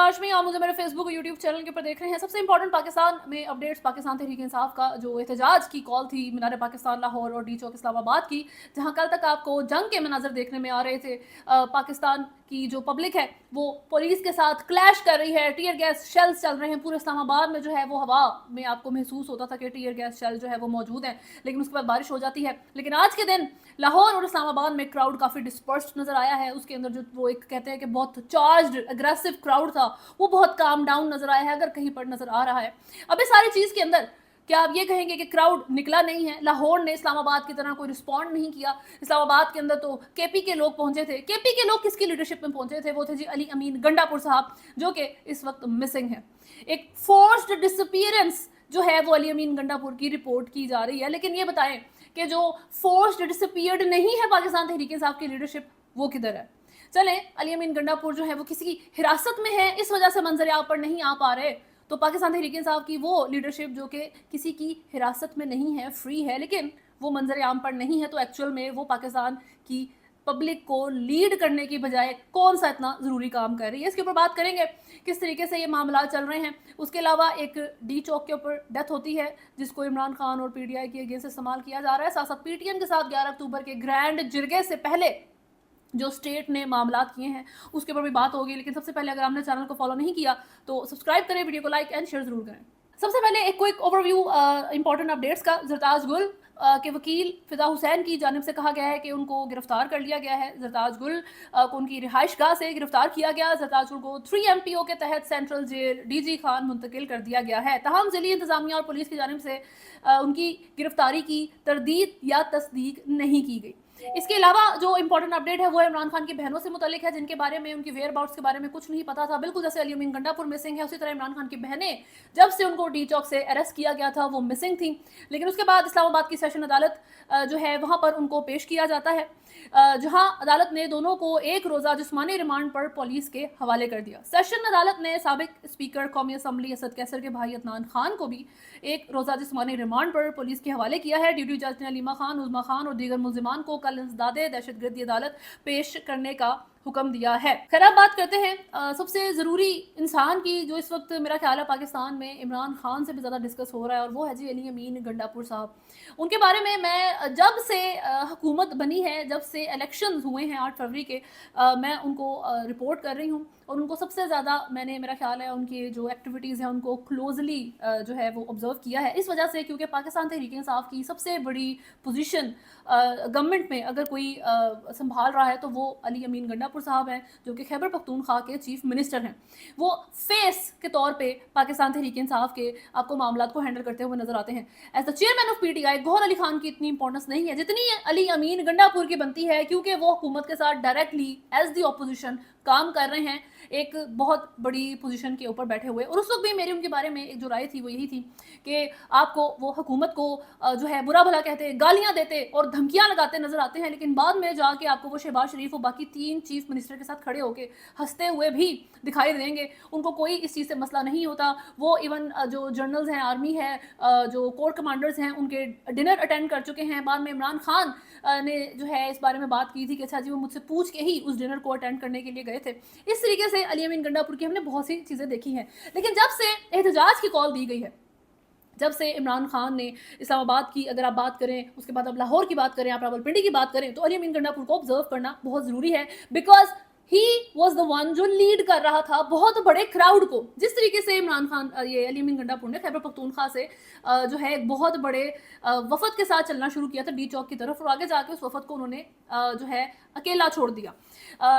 तलाश में आप मुझे मेरे फेसबुक और यूट्यूब चैनल के ऊपर देख रहे हैं। सबसे इंपॉर्टेंट पाकिस्तान में अपडेट्स, पाकिस्तान तहरीक इंसाफ का जो एहतजाज की कॉल थी मीनार पाकिस्तान लाहौर और डी चौक इस्लामाबाद की, जहां कल तक आपको जंग के मनाजर देखने में आ रहे थे। पाकिस्तान की जो पब्लिक है वो पुलिस के साथ क्लैश कर रही है, टीयर गैस शेल्स चल रहे हैं पूरे इस्लामाबाद में। जो है वो हवा में आपको महसूस होता था कि टीयर गैस शेल जो है वो मौजूद है, लेकिन उसके बाद बारिश हो जाती है। लेकिन आज के दिन लाहौर और इस्लामाबाद में क्राउड काफ़ी डिस्पर्स्ड नजर आया है। उसके अंदर जो वो एक कहते हैं कि बहुत चार्ज्ड अग्रेसिव क्राउड था, वो बहुत काम डाउन नजर आया है, अगर कहीं पर नजर आ रहा है। अब इस सारी चीज़ के अंदर क्या आप ये कहेंगे कि क्राउड निकला नहीं है? लाहौर ने इस्लामाबाद की तरह कोई रिस्पॉन्ड नहीं किया। इस्लामाबाद के अंदर तो केपी के लोग पहुंचे थे। केपी के लोग किसकी लीडरशिप में पहुंचे थे? वो थे जी अली अमीन गंडापुर साहब, जो कि इस वक्त मिसिंग है। एक फोर्स्ड डिसअपीयरेंस जो है वो अली अमीन गंडापुर की रिपोर्ट की जा रही है। लेकिन ये बताएं कि जो फोर्स्ड डिसअपीयर्ड नहीं है पाकिस्तान तहरीक इंसाफ की लीडरशिप, वो किधर है? चले, अली अमीन गंडापुर जो है वो किसी की हिरासत में है, इस वजह से मंजर आप पर नहीं आ पा रहे। तो पाकिस्तान तहरीक इंसाफ की वो लीडरशिप जो कि किसी की हिरासत में नहीं है, फ्री है, लेकिन वो मंजर आम पर नहीं है, तो एक्चुअल में वो पाकिस्तान की पब्लिक को लीड करने की बजाय कौन सा इतना ज़रूरी काम कर रही है, इसके ऊपर बात करेंगे, किस तरीके से ये मामला चल रहे हैं। उसके अलावा एक डी चौक के ऊपर डेथ होती है जिसको इमरान खान और पीटीआई के अगेंस्ट इस्तेमाल किया जा रहा है। साथ साथ पीटीएम के साथ 11 अक्टूबर के ग्रैंड जिरगे से पहले जो स्टेट ने मामला किए हैं उसके ऊपर भी बात होगी। लेकिन सबसे पहले अगर आपने चैनल को फॉलो नहीं किया तो सब्सक्राइब करें, वीडियो को लाइक एंड शेयर जरूर करें। सबसे पहले एक क्विक ओवरव्यू इंपॉर्टेंट अपडेट्स का। जरताज गुल के वकील फिदा हुसैन की जानिब से कहा गया है कि उनको गिरफ्तार कर लिया गया है। जरताज गुल को उनकी रिहाइश गाह से गिरफ्तार किया गया। जरताज गुल को 3 MPO के तहत सेंट्रल जेल DG खान मुंतकिल कर दिया गया है। तमाम जिली इंतजामिया और पुलिस की जानिब से उनकी गिरफ्तारी की तरदीद या तस्दीक नहीं की गई। इसके अलावा जो इंपॉर्टेंट अपडेट है वो इमरान खान की बहनों से मुतालिक है, जिनके बारे में, उनकी वेयर अबाउट्स के बारे में कुछ नहीं पता था। बिल्कुल जैसे अली अमीन गंडापुर मिसिंग है, उसी तरह इमरान खान की बहनें जब से उनको डी चौक से अरेस्ट किया गया था वो मिसिंग थी। लेकिन उसके बाद इस्लामाबाद की सेशन अदालत जो है वहाँ पर उनको पेश किया जाता है, जहां अदालत ने दोनों को एक रोज़ा जिस्मानी रिमांड पर पुलिस के हवाले कर दिया। सेशन अदालत ने साबिक स्पीकर कौमी असम्बली असद कैसर के भाई अदनान खान को भी एक रोज़ा जिस्मानी रिमांड पर पुलिस के हवाले किया है। ड्यूटी जज ने अलीमा खान, उज़मा खान और दीगर मुलजिमान को कल इंसदादे दहशतगर्दी अदालत पेश करने का हुक्म दिया है। खैर अब बात करते हैं सबसे ज़रूरी इंसान की, जो इस वक्त मेरा ख्याल है पाकिस्तान में इमरान खान से भी ज़्यादा डिस्कस हो रहा है, और वो है जी अली अमीन गंडापुर साहब। उनके बारे में मैं जब से हुकूमत बनी है, जब से इलेक्शंस हुए हैं 8 फरवरी के, मैं उनको रिपोर्ट कर रही हूँ। और उनको सबसे ज़्यादा मैंने, मेरा ख्याल है, उनकी जो एक्टिविटीज़ हैं उनको क्लोजली जो है वो ऑब्जर्व किया है। इस वजह से क्योंकि पाकिस्तान तहरीक इंसाफ की सबसे बड़ी पोजीशन गवर्नमेंट में अगर कोई संभाल रहा है तो वो अली अमीन गंडापुर साहब हैं, जो कि खैबर पख्तूनख्वा के चीफ मिनिस्टर हैं। वो फेस के तौर पे पाकिस्तान तहरीक इंसाफ के आपको मामला को हैंडल करते हुए नजर आते हैं। As the chairman of PTI Gohar Ali Khan की इतनी इंपॉर्टेंस नहीं है जितनी अली अमीन गंडापुर की बनती है, क्योंकि वो हुकूमत के साथ डायरेक्टली एज द ऑपोजिशन काम कर रहे हैं, एक बहुत बड़ी पोजीशन के ऊपर बैठे हुए। और उस वक्त भी मेरी उनके बारे में एक जो राय थी वो यही थी कि आपको वो हुकूमत को जो है बुरा भला कहते, गालियां देते और धमकियां लगाते नजर आते हैं, लेकिन बाद में जाके आपको वो शहबाज शरीफ और बाकी 3 चीफ मिनिस्टर के साथ खड़े होकर हंसते हुए भी दिखाई देंगे। उनको कोई इस चीज़ से मसला नहीं होता। वो इवन जो जनरल्स हैं, आर्मी है, जो कोर कमांडर्स हैं, उनके डिनर अटेंड कर चुके हैं। बाद में इमरान खान ने जो है इस बारे में बात की थी कि अच्छा जी वो मुझसे पूछ के ही उस डिनर को अटेंड करने के लिए गए थे। इस तरीके से अली अमीन गंडापुर की हमने बहुत सी चीज़ें देखी हैं। लेकिन जब से एहतजाज की कॉल दी गई है, जब से इमरान खान ने इस्लामाबाद की अगर आप बात करें, उसके बाद अब लाहौर की बात करें, आप रावलपिंडी की बात करें, तो अली अमीन गंडापुर को ऑब्जर्व करना बहुत ज़रूरी है। Because he was the one जो लीड कर रहा था बहुत बड़े क्राउड को। जिस तरीके से इमरान खान, ये अली अमीन गंडापुर ने खैबर पख्तूनख्वा से जो है एक बहुत बड़े वफद के साथ चलना शुरू किया था डी चौक की तरफ, और आगे जाके उस वफद को उन्होंने जो है अकेला छोड़ दिया।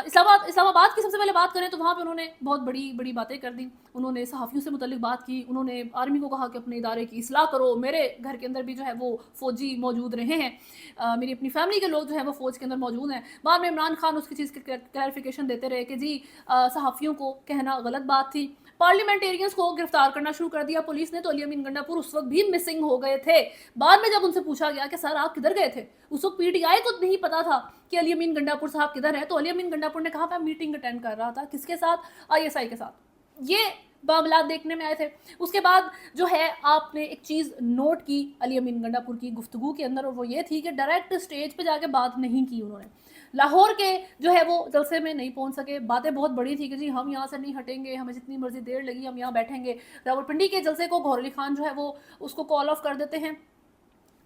इस्लामाबाद की सबसे पहले बात करें तो वहाँ पे उन्होंने बहुत बड़ी बड़ी बातें कर दी। उन्होंने सहाफ़ियों से मुतल्लिक बात की, उन्होंने आर्मी को कहा कि अपने इदारे की इस्लाह करो। मेरे घर के अंदर भी जो है वो फ़ौजी मौजूद रहे हैं, मेरी अपनी फैमिली के लोग जो है वो फ़ौज के अंदर मौजूद हैं। बाद में इमरान खान उसकी चीज़ की क्लैरिफिकेशन देते रहे कि जी सहाफ़ियों को कहना गलत बात थी। पार्लियामेंटेरियंस को गिरफ्तार करना शुरू कर दिया पुलिस ने, तो अली अमीन गंडापुर उस वक्त भी मिसिंग हो गए थे। बाद में जब उनसे पूछा गया कि सर आप किधर गए थे, उस वक्त PTI को नहीं पता था कि अली अमीन गंडापुर साहब किधर है, तो अली अमीन गंडापुर ने कहा मैं मीटिंग अटेंड कर रहा था। किसके साथ? ISI के साथ। ये मामला देखने में आए थे। उसके बाद जो है आपने एक चीज़ नोट की अली अमीन गंडापुर की गुफ्तगू के अंदर, और वो ये थी कि डायरेक्ट स्टेज पे जाके बात नहीं की उन्होंने। लाहौर के जो है वो जलसे में नहीं पहुंच सके। बातें बहुत बड़ी थी कि जी हम यहाँ से नहीं हटेंगे, हमें जितनी मर्जी देर लगी हम यहाँ बैठेंगे। रावलपिंडी के जलसे को गौहर अली खान जो है वो उसको कॉल ऑफ कर देते हैं।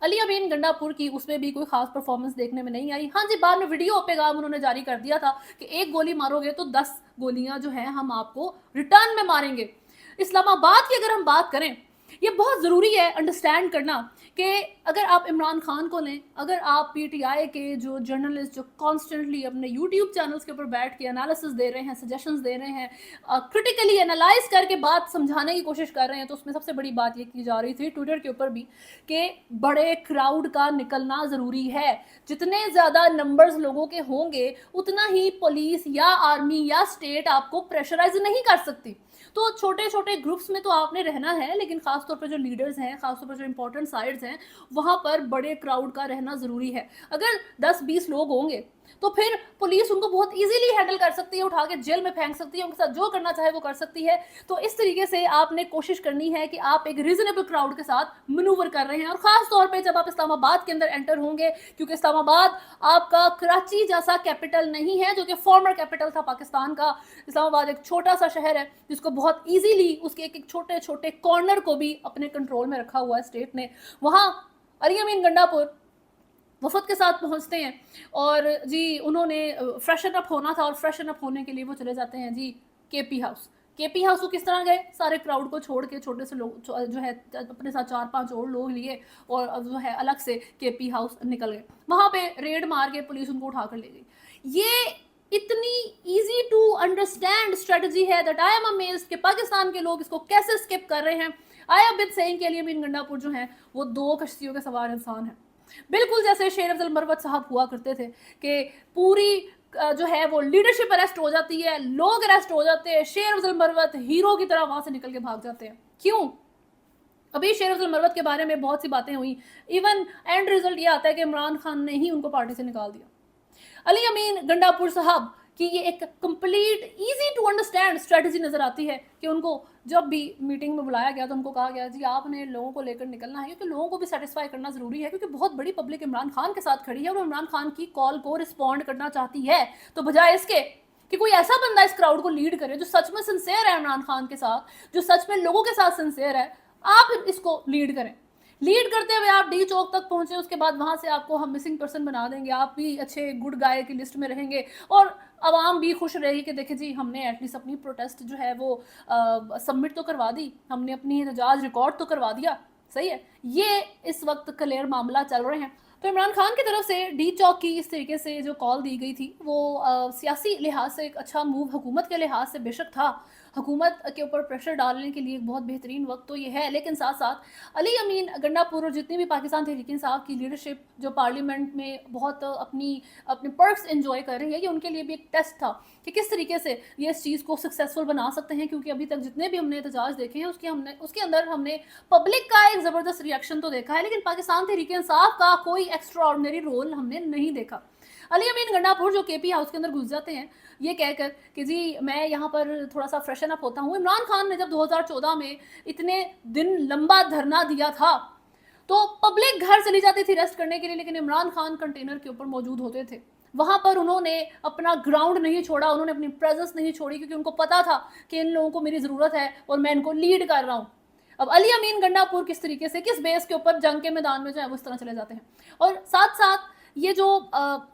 अली अमीन गंडापुर की उसमें भी कोई खास परफॉर्मेंस देखने में नहीं आई। हाँ जी, बाद में वीडियो पैगाम उन्होंने जारी कर दिया था कि एक गोली मारोगे तो 10 गोलियां जो है हम आपको रिटर्न में मारेंगे। इस्लामाबाद की अगर हम बात करें, ये बहुत ज़रूरी है अंडरस्टैंड करना कि अगर आप इमरान खान को लें, अगर आप पीटीआई के जो जर्नलिस्ट जो कॉन्स्टेंटली अपने यूट्यूब चैनल्स के ऊपर बैठ के एनालिसिस दे रहे हैं, सजेशंस दे रहे हैं, क्रिटिकली एनालाइज करके बात समझाने की कोशिश कर रहे हैं, तो उसमें सबसे बड़ी बात ये की जा रही थी ट्विटर के ऊपर भी कि बड़े क्राउड का निकलना ज़रूरी है। जितने ज़्यादा नंबर्स लोगों के होंगे उतना ही पुलिस या आर्मी या स्टेट आपको प्रेशराइज नहीं कर सकती। तो छोटे छोटे ग्रुप्स में तो आपने रहना है, लेकिन खासतौर पर जो लीडर्स हैं, खासतौर पर जो इंपॉर्टेंट साइड्स हैं, वहाँ पर बड़े क्राउड का रहना ज़रूरी है। अगर 10-20 लोग होंगे तो फिर पुलिस उनको बहुत इजीली हैंडल कर सकती है, उठा के जेल में फेंक सकती है, उनके साथ जो करना चाहे वो कर सकती है। तो इस तरीके से आपने कोशिश करनी है कि आप एक रीजनेबल क्राउड के साथ मनूवर कर रहे हैं। और ख़ास तौर पे जब आप इस्लामाबाद के अंदर एंटर होंगे, क्योंकि इस्लामाबाद आपका कराची जैसा कैपिटल नहीं है जो कि फॉर्मर कैपिटल था पाकिस्तान का। इस्लामाबाद एक छोटा सा शहर है जिसको बहुत ईजीली उसके एक छोटे छोटे कॉर्नर को भी अपने कंट्रोल में रखा हुआ है स्टेट ने। वहाँ अली अमीन गंडापुर वफद के साथ पहुंचते हैं और जी उन्होंने फ्रेशन अप होना था, और फ्रेशन अप होने के लिए वो चले जाते हैं जी केपी हाउस। केपी हाउस को किस तरह गए, सारे क्राउड को छोड़ के छोटे से लोग जो है अपने साथ 4-5 और लोग लिए और जो है अलग से केपी हाउस निकल गए। वहाँ पे रेड मार के पुलिस उनको उठा कर ले गई। ये इतनी इजी टू अंडरस्टैंड स्ट्रेटजी है दैट आई एम अमेज्ड कि पाकिस्तान के लोग इसको कैसे स्किप कर रहे हैं। आई हैव बीन सेइंग के लिए अमीन गंडापुर जो है वो 2 कश्तियों के सवार इंसान है, बिल्कुल जैसे शेर अफजल मरवत साहब हुआ करते थे कि पूरी जो है वो लीडरशिप अरेस्ट हो जाती है, लोग अरेस्ट हो जाते हैं, शेर अफजल मरवत हीरो की तरह वहां से निकल के भाग जाते हैं। क्यों? अभी शेर अफजल मरवत के बारे में बहुत सी बातें हुई, इवन एंड रिजल्ट ये आता है कि इमरान खान ने ही उनको पार्टी से निकाल दिया। अली अमीन गंडापुर साहब की ये एक complete easy to understand strategy नजर आती है कि उनको जब भी मीटिंग में बुलाया गया तो उनको कहा गया जी आपने लोगों को लेकर निकलना है, क्योंकि लोगों को भी सेटिस्फाई करना ज़रूरी है, क्योंकि बहुत बड़ी पब्लिक इमरान खान के साथ खड़ी है और इमरान खान की कॉल को रिस्पॉन्ड करना चाहती है। तो बजाय इसके कि कोई ऐसा बंदा इस क्राउड को लीड करे जो सच में सिंसियर है इमरान खान के साथ, जो सच में लोगों के साथ सिंसियर है, आप इसको लीड करें। लीड करते हुए आप डी चौक तक पहुंचे, उसके बाद वहां से आपको हम मिसिंग पर्सन बना देंगे, आप भी अच्छे गुड गाय की लिस्ट में रहेंगे और आवाम भी खुश रहेगी कि देखिए जी हमने एटलीस्ट अपनी प्रोटेस्ट जो है वो सबमिट तो करवा दी, हमने अपनी एहतजाज रिकॉर्ड तो करवा दिया। सही है, ये इस वक्त क्लियर मामला चल रहे हैं। तो इमरान खान की तरफ से डी चौक की इस तरीके से जो कॉल दी गई थी वो सियासी लिहाज से एक अच्छा मूव हुकूमत के लिहाज से बेशक था। हुकूमत के ऊपर प्रेशर डालने के लिए एक बहुत बेहतरीन वक्त तो ये है, लेकिन साथ साथ अली अमीन गंडापुर और जितनी भी पाकिस्तान तहरीक इंसाफ की लीडरशिप जो पार्लियामेंट में बहुत अपने पर्क्स एंजॉय कर रही है, ये उनके लिए भी एक टेस्ट था कि किस तरीके से ये इस चीज़ को सक्सेसफुल बना सकते हैं। क्योंकि अभी तक जितने भी हमने एहतजाज देखे हैं उसके अंदर हमने पब्लिक का एक ज़बरदस्त रिएक्शन तो देखा है, लेकिन पाकिस्तान तहरीक इंसाफ का कोई एक्स्ट्रा ऑर्डिनरी रोल हमने नहीं देखा। अली अमीन गंडापुर जो केपी हाउस के अंदर घुस जाते हैं ये कहकर कि जी मैं यहाँ पर थोड़ा सा फ्रेशन अप होता हूँ। इमरान खान ने जब 2014 में इतने दिन लंबा धरना दिया था तो पब्लिक घर चली जाती थी रेस्ट करने के लिए, लेकिन इमरान खान कंटेनर के ऊपर मौजूद होते थे। वहाँ पर उन्होंने अपना ग्राउंड नहीं छोड़ा, उन्होंने अपनी प्रेजेंस नहीं छोड़ी, क्योंकि उनको पता था कि इन लोगों को मेरी ज़रूरत है और मैं इनको लीड कर रहा हूँ। अब अली अमीन गंडापुर किस तरीके से किस बेस के ऊपर जंग के मैदान में जो है वो इस तरह चले जाते हैं। और साथ साथ ये जो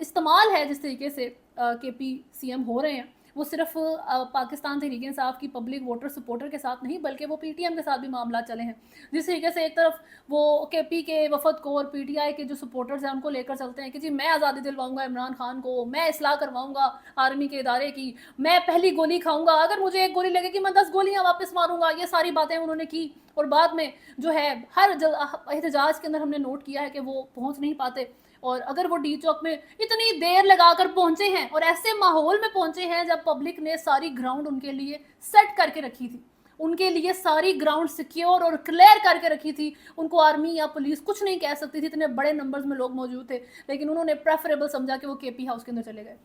इस्तेमाल है जिस तरीके से केपी सीएम हो रहे हैं वो सिर्फ पाकिस्तान तहरीक इंसाफ की पब्लिक वोटर सपोर्टर के साथ नहीं बल्कि वो पीटीएम के साथ भी मामला चले हैं। जिस तरीके से एक तरफ वो केपी के वफद को और पीटीआई के जो सपोर्टर्स हैं उनको लेकर चलते हैं कि जी मैं आज़ादी दिलवाऊंगा इमरान खान को, मैं इस्लाह करवाऊंगा आर्मी के इदारे की, मैं पहली गोली खाऊंगा, अगर मुझे एक गोली लगेगी मैं 10 गोलियां वापस मारूंगा, ये सारी बातें उन्होंने की। और बाद में जो है हर एहतजाज के अंदर हमने नोट किया है कि वो पहुँच नहीं पाते, और अगर वो डी चौक में इतनी देर लगाकर पहुंचे हैं और ऐसे माहौल में पहुंचे हैं जब पब्लिक ने सारी ग्राउंड उनके लिए सेट करके रखी थी, उनके लिए सारी ग्राउंड सिक्योर और क्लियर करके रखी थी, उनको आर्मी या पुलिस कुछ नहीं कह सकती थी, इतने बड़े नंबर्स में लोग मौजूद थे, लेकिन उन्होंने प्रेफरेबल समझा कि वो केपी हाउस के अंदर चले गए।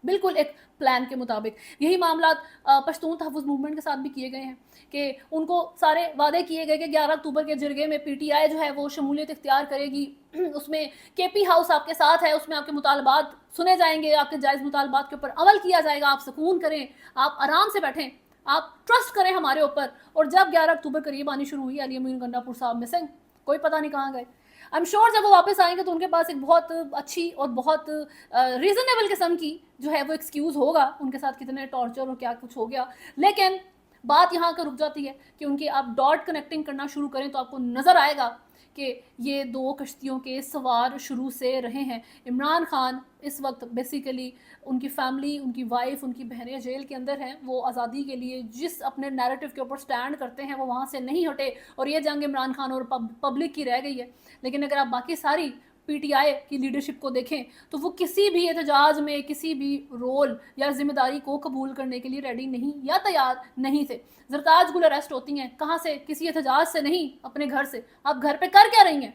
बिल्कुल एक प्लान के मुताबिक। यही मामलात पश्तून तहफ़्फ़ुज़ मूवमेंट के साथ भी किए गए हैं कि उनको सारे वादे किए गए कि 11 अक्टूबर के जिरगे में पीटीआई जो है वो शमूलियत इख्तियार करेगी, उसमें केपी हाउस आपके साथ है, उसमें आपके मुतालबात सुने जाएंगे, आपके जायज़ मुतालबात के ऊपर अमल किया जाएगा, आप सुकून करें, आप आराम से बैठें, आप ट्रस्ट करें हमारे ऊपर। और जब 11 अक्टूबर करीब आनी शुरू हुई, अली अमीन गंडापुर साहब मिसिंग, कोई पता नहीं कहाँ गए। आई एम श्योर जब वो वापस आएंगे तो उनके पास एक बहुत अच्छी और बहुत रीजनेबल किस्म की जो है वो एक्सक्यूज़ होगा, उनके साथ कितने टॉर्चर और क्या कुछ हो गया। लेकिन बात यहाँ का रुक जाती है कि उनकी आप डॉट कनेक्टिंग करना शुरू करें तो आपको नज़र आएगा कि ये दो कश्तियों के सवार शुरू से रहे हैं। इमरान खान इस वक्त बेसिकली उनकी फैमिली, उनकी वाइफ, उनकी बहनें जेल के अंदर हैं। वो आज़ादी के लिए जिस अपने नैरेटिव के ऊपर स्टैंड करते हैं वो वहाँ से नहीं हटे, और ये जंग इमरान खान और पब्लिक की रह गई है। लेकिन अगर आप बाकी सारी पीटीआई की लीडरशिप को देखें तो वो किसी भी एहतजाज में किसी भी रोल या जिम्मेदारी को कबूल करने के लिए रेडी नहीं या तैयार नहीं थे। जरताज गुल अरेस्ट होती हैं, कहाँ से? किसी एहतजाज से नहीं, अपने घर से। आप घर पे कर क्या रही हैं?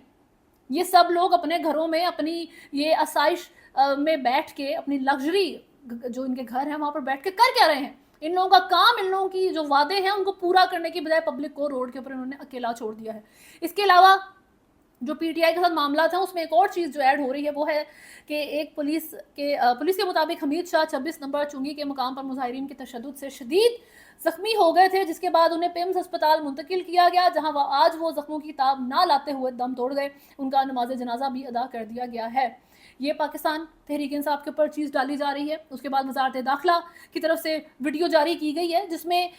ये सब लोग अपने घरों में अपनी ये आसाइश में बैठ के, अपनी लग्जरी जो इनके घर हैं वहाँ पर बैठ के कर क्या रहे हैं? इन लोगों का काम, इन लोगों की जो वादे हैं उनको पूरा करने की बजाय पब्लिक को रोड के ऊपर इन्होंने अकेला छोड़ दिया है। इसके अलावा जो पीटीआई के साथ मामला था उसमें एक और चीज़ जो ऐड हो रही है वो है कि एक पुलिस के मुताबिक हमीद शाह 26 नंबर चुंगी के मुकाम पर मुजाहिरीन के तशद्दुद से शदीद जख्मी हो गए थे, जिसके बाद उन्हें पिम्स अस्पताल मुंतकिल किया गया, जहां आज वो जख्मों की ताब ना लाते हुए दम तोड़ गए। उनका नमाज जनाजा भी अदा कर दिया गया है। ये पाकिस्तान तहरीक इंसाफ के ऊपर चीज़ डाली जा रही है। उसके बाद वजारत दाखिला की तरफ से वीडियो जारी की गई है जिसमें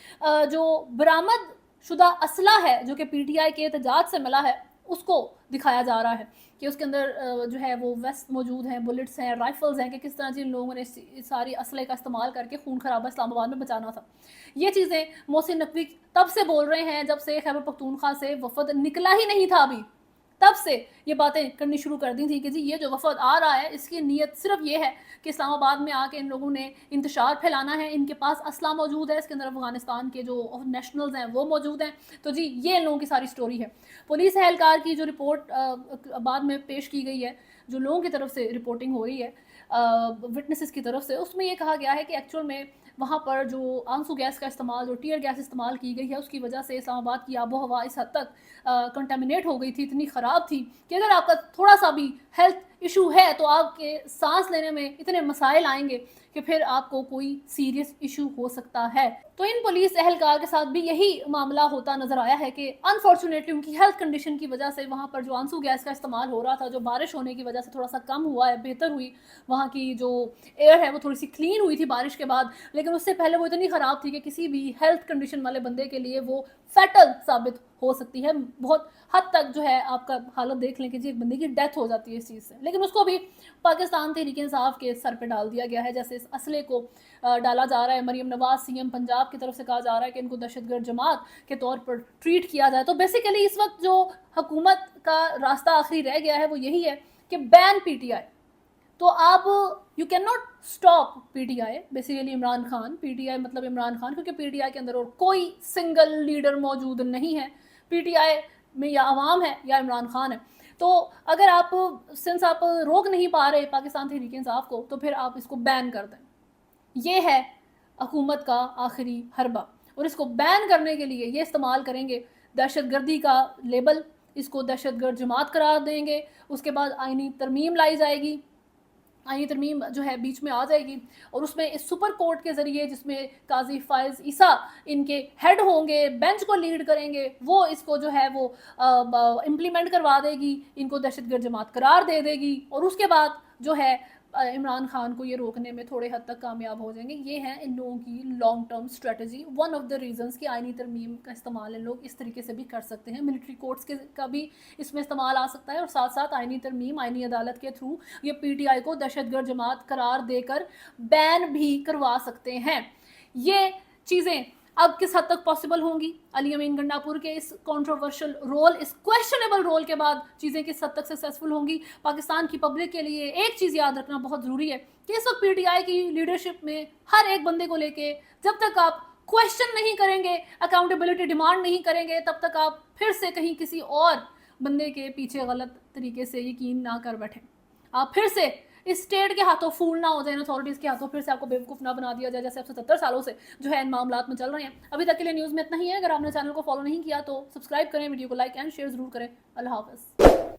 जो बरामद शुदा असला है जो कि पीटीआई के एहतजाज से मिला है उसको दिखाया जा रहा है कि उसके अंदर जो है वो वेस्ट मौजूद हैं, बुलेट्स हैं, राइफल्स हैं, कि किस तरह जिन लोगों ने सारी असले का इस्तेमाल करके खून खराबा इस्लामाबाद में बचाना था। ये चीज़ें मोहसिन नकवी तब से बोल रहे हैं जब से खैबर पख्तूनख्वा से वफद निकला ही नहीं था। अभी तब से ये बातें करनी शुरू कर दी थी कि जी ये जो वफद आ रहा है इसकी नीयत सिर्फ ये है कि इस्लामाबाद में आके इन लोगों ने इंतशार फैलाना है, इनके पास असला मौजूद है, इसके अंदर अफगानिस्तान के जो नेशनल्स हैं वो मौजूद हैं। तो जी ये इन लोगों की सारी स्टोरी है। पुलिस एहलकार की जो रिपोर्ट बाद में पेश की गई है, जो लोगों की तरफ से रिपोर्टिंग हो रही है विटनेसेस की तरफ से, उसमें ये कहा गया है कि एक्चुअल में वहाँ पर जो आंसू गैस का इस्तेमाल, जो टीयर गैस इस्तेमाल की गई है, उसकी वजह से इस्लामाबाद की आबो हवा इस हद तक कंटामिनेट हो गई थी, इतनी ख़राब थी कि अगर आपका थोड़ा सा भी हेल्थ इशू है तो आपके सांस लेने में इतने मसाइल आएंगे कि फिर आपको कोई सीरियस इशू हो सकता है। तो इन पुलिस एहलकार के साथ भी यही मामला होता नजर आया है कि अनफॉर्चुनेटली उनकी हेल्थ कंडीशन की वजह से वहाँ पर जो आंसू गैस का इस्तेमाल हो रहा था, जो बारिश होने की वजह से थोड़ा सा कम हुआ है, बेहतर हुई, वहाँ की जो एयर है वो थोड़ी सी क्लीन हुई थी बारिश के बाद, लेकिन उससे पहले वो इतनी ख़राब थी कि किसी भी हेल्थ कंडीशन वाले बंदे के लिए वो फैटल साबित हो सकती है। बहुत हद तक जो है आपका हालत देख लें कि जी एक बंदे की डेथ हो जाती है इस चीज़ से, लेकिन उसको भी पाकिस्तान तहरीक इंसाफ के सर पे डाल दिया गया है। जैसे इस असले को डाला जा रहा है, मरीम नवाज सीएम पंजाब की तरफ से कहा जा रहा है कि इनको दहशतगर्द जमात के तौर पर ट्रीट किया जाए। तो बेसिकली इस वक्त जो हुकूमत का रास्ता आखिरी रह गया है वो यही है कि बैन पीटीआई। तो आप you can not stop PTI, basically Imran Khan, PTI मतलब इमरान खान, क्योंकि पीटीआई के अंदर और कोई सिंगल लीडर मौजूद नहीं है। पीटीआई में या अवाम है या इमरान खान है। तो अगर आप सिंस आप रोक नहीं पा रहे पाकिस्तान तहरीक इंसाफ को तो फिर आप इसको बैन कर दें। ये है हुकूमत का आखिरी हरबा, और इसको बैन करने के लिए ये इस्तेमाल करेंगे दहशतगर्दी का लेबल, इसको दहशतगर्द जमात करार देंगे। उसके बाद आईनी तरमीम लाई जाएगी, आईनी तरमीम जो है बीच में आ जाएगी, और उसमें इस सुपर कोर्ट के ज़रिए जिसमें काजी फायज़ ईसा इनके हेड होंगे, बेंच को लीड करेंगे, वो इसको जो है वो इम्प्लीमेंट करवा देगी, इनको दहशतगर्द जमात करार दे देगी, और उसके बाद जो है इमरान खान को ये रोकने में थोड़े हद तक कामयाब हो जाएंगे। ये है इन लोगों की long term strategy. One of the reasons कि आईनी तरमीम का इस्तेमाल इन लोग इस तरीके से भी कर सकते हैं, मिलिट्री कोर्ट्स के का भी इसमें इस्तेमाल आ सकता है, और साथ साथ आईनी तरमीम, आईनी अदालत के थ्रू ये पीटीआई को दहशतगर्द जमात करार देकर बैन भी करवा सकते हैं। ये चीज़ें अब किस हद तक पॉसिबल होंगी? अली अमीन गंडापुर के इस कंट्रोवर्शियल रोल, इस क्वेश्चनेबल रोल के बाद चीज़ें किस हद तक सक्सेसफुल होंगी? पाकिस्तान की पब्लिक के लिए एक चीज़ याद रखना बहुत ज़रूरी है कि इस वक्त पीटीआई की लीडरशिप में हर एक बंदे को लेके जब तक आप क्वेश्चन नहीं करेंगे, अकाउंटेबिलिटी डिमांड नहीं करेंगे, तब तक आप फिर से कहीं किसी और बंदे के पीछे गलत तरीके से यकीन ना कर बैठें। आप फिर से स्टेट के हाथों फूल ना हो जाए, अथॉरिटीज़ के हाथों फिर से आपको बेवकूफ़ ना बना दिया जाए, जैसे अब 77 सालों से जो है इन मामलात में चल रहे हैं। अभी तक के लिए न्यूज़ में इतना ही है। अगर आपने चैनल को फॉलो नहीं किया तो सब्सक्राइब करें, वीडियो को लाइक एंड शेयर ज़रूर करें। अल्लाह हाफ़िज़।